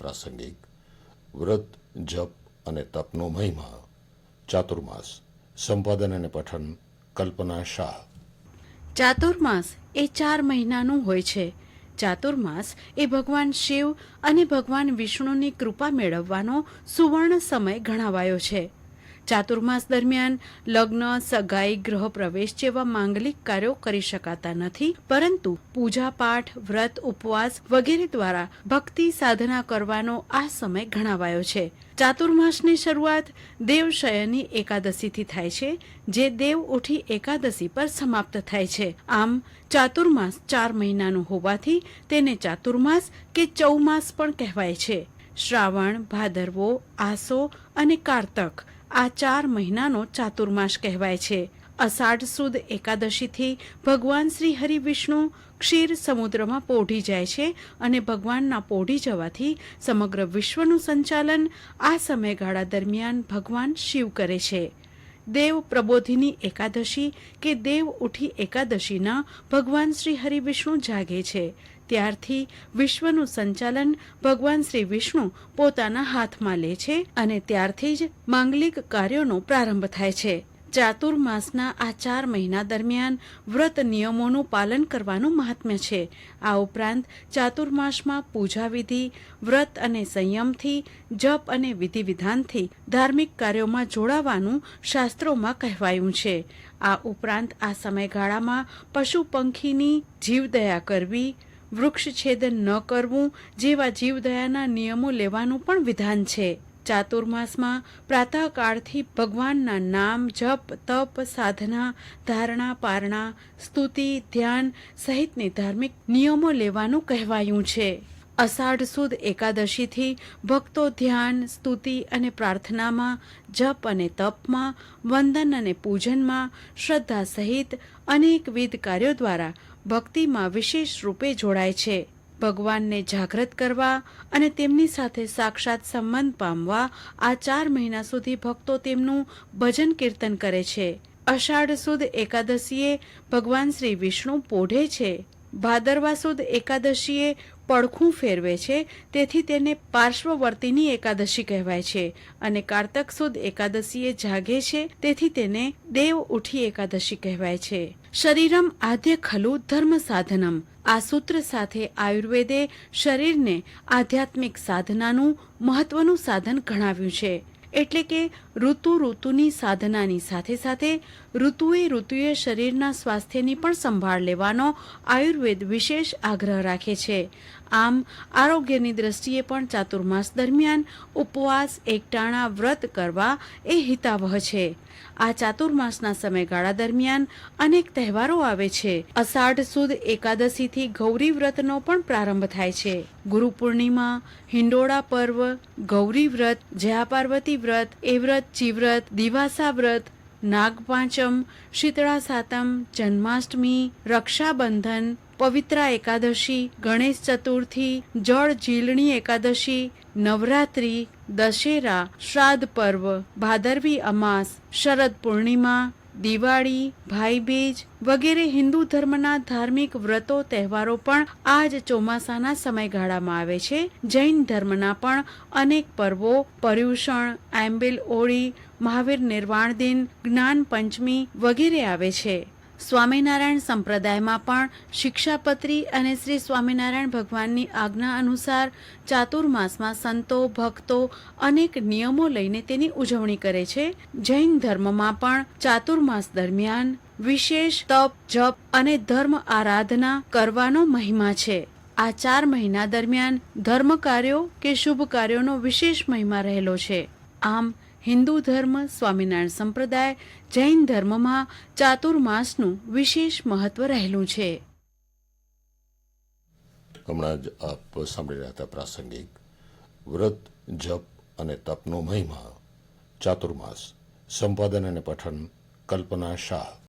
પ્રાસંગિક વ્રત જપ અને તપનો મહિમા ચાતુર્માસ સંપાદન અને પઠન કલ્પના શાહ. ચાતુર્માસ એ 4 મહિનાનું હોય છે. ચાતુર્માસ એ ભગવાન શિવ અને ભગવાન વિષ્ણુની કૃપા મેળવવાનો સુવર્ણ સમય ગણાવાયો છે. ચાતુર્માસ દરમિયાન લગ્ન, સગાઈ, ગૃહ પ્રવેશ જેવા માંગલિક કાર્યો કરી શકાતા નથી, પરંતુ પૂજા પાઠ, વ્રત, ઉપવાસ વગેરે દ્વારા ભક્તિ સાધના કરવાનો આ સમય ગણાવાયો છે. ચાતુર્માસની શરૂઆત દેવશયની એકાદશીથી થાય છે, જે દેવ ઉઠી એકાદશી પર સમાપ્ત થાય છે. આમ ચાતુર્માસ 4 મહિનાનું હોવાથી તેને ચાતુર્માસ કે ચૌમાસ પણ કહેવાય છે. શ્રાવણ, ભાદરવો, આસો અને કારતક આ 4 મહિનાનો ચાતુર્માસ કહેવાય છે. અષાઢ સુદ એકાદશીથી ભગવાન શ્રી હરિ વિષ્ણુ ક્ષીર સમુદ્રમાં પોઢી જાય છે અને ભગવાનના પોઢી જવાથી સમગ્ર વિશ્વનું સંચાલન આ સમયગાળા દરમિયાન ભગવાન શિવ કરે છે. દેવ પ્રબોધિની એકાદશી કે દેવ ઉઠી એકાદશીના ભગવાન શ્રી હરિ વિષ્ણુ જાગે છે. ત્યારથી વિશ્વનું સંચાલન ભગવાન શ્રી વિષ્ણુ પોતાના હાથમાં લે છે અને ત્યારથી જ માંગલિક કાર્યોનો પ્રારંભ થાય છે. ચાતુર્માસના આ 4 મહિના દરમિયાન વ્રત નિયમોનું પાલન કરવાનું મહાત્મ્ય છે. આ ઉપરાંત ચાતુર્માસમાં પૂજા વિધિ, વ્રત અને સંયમથી, જપ અને વિધિ વિધાનથી ધાર્મિક કાર્યોમાં જોડાવાનું શાસ્ત્રોમાં કહેવાયું છે. આ ઉપરાંત આ સમયગાળામાં પશુ પંખીની જીવદયા કરવી, વૃક્ષ છેદન ન કરવું જેવા જીવદયાના નિયમો લેવાનું પણ વિધાન છે. ચાતુર્માસમાં પ્રાતઃકાળથી ભગવાનના નામ, જપ, તપ, સાધના, ધારણા, પારણા, સ્તુતિ, ધ્યાન સહિતની ધાર્મિક નિયમો લેવાનું કહેવાયું છે. અષાઢ સુદ એકાદશીથી ભક્તો ધ્યાન, સ્તુતિ અને પ્રાર્થનામાં, જપ અને તપમાં, વંદન અને પૂજનમાં, શ્રદ્ધા સહિત અનેકવિધ કાર્યો દ્વારા ભક્તિમાં વિશેષ રૂપે જોડાય છે. ભગવાનને જાગૃત કરવા અને તેમની સાથે સાક્ષાત સંબંધ પામવા આ 4 મહિના સુધી ભક્તો તેમનું ભજન કીર્તન કરે છે. અષાઢ સુદ એકાદશીએ ભગવાન શ્રી વિષ્ણુ પોઢે છે. ભાદરવા સુદ એકાદશીએ પડખું ફેરવે છે, તેથી તેને પાર્શ્વવર્તીની એકાદશી કહેવાય છે. અને કારતક સુદ એકાદશીએ જાગે છે, તેથી તેને દેવ ઉઠી એકાદશી કહેવાય છે. શરીરમ આદ્ય ખલુ ધર્મ સાધનમ આ સૂત્ર સાથે આયુર્વેદે શરીરને આધ્યાત્મિક સાધનાનું મહત્વનું સાધન ગણાવ્યું છે. એટલે કે ઋતુની સાધનાની સાથે સાથે ઋતુએ શરીરના સ્વાસ્થ્યની પણ સંભાળ લેવાનો આયુર્વેદ વિશેષ આગ્રહ રાખે છે. આમ આરોગ્યની દ્રષ્ટિએ પણ ચાતુર્માસ દરમિયાન ઉપવાસ, એકટાણા, વ્રત કરવા એ હિતાવહ છે. આ ચાતુર્માસના સમયગાળા દરમિયાન અનેક તહેવારો આવે છે. અષાઢ સુદ એકાદશીથી ગૌરી વ્રતનો પણ પ્રારંભ થાય છે. ગુરુ પૂર્ણિમા, હિંડોળા પર્વ, ગૌરી વ્રત, જયા પાર્વતી વ્રત, એ વ્રત, ચીવ્રત, દિવાસા વ્રત, નાગપાંચમ, શીતળા સાતમ, જન્માષ્ટમી, રક્ષાબંધન, પવિત્રા એકાદશી, ગણેશ ચતુર્થી, જળ ઝીલણી એકાદશી, નવરાત્રી, દશેરા, શ્રાદ્ધ પર્વ, ભાદરવી અમાસ, શરદ પૂર્ણિમા, દિવાળી, ભાઈબીજ વગેરે હિન્દુ ધર્મના ધાર્મિક વ્રતો તહેવારો પણ આ જ ચોમાસાના સમયગાળામાં આવે છે. જૈન ધર્મના પણ અનેક પર્વો પર્યુષણ, આંબેલ ઓળી, મહાવીર નિર્વાણ દિન, જ્ઞાન પંચમી વગેરે આવે છે. સ્વામિનારાયણ સંપ્રદાયમાં પણ શિક્ષાપત્રી અને શ્રી સ્વામિનારાયણ ભગવાનની આજ્ઞા અનુસાર ચાતુર્માસમાં સંતો, ભક્તો અનેક નિયમો લઈને તેની ઉજવણી કરે છે. જૈન ધર્મમાં પણ ચાતુર્માસ દરમિયાન વિશેષ તપ, જપ અને ધર્મ આરાધના કરવાનો મહિમા છે. આ 4 મહિના દરમિયાન ધર્મ કાર્યો કે શુભ કાર્યોનો વિશેષ મહિમા રહેલો છે. આમ હિન્દુ ધર્મ, સ્વામિનારાયણ સંપ્રદાય, જૈન ધર્મમાં ચાતુર્માસનું વિશેષ મહત્વ રહેલું છે. હમણાં જ આપ સાંભળી રહ્યા હતા પ્રાસંગિક વ્રત જપ અને તપનો મહિમા ચાતુર્માસ સંપાદન અને પઠન કલ્પના શાહ.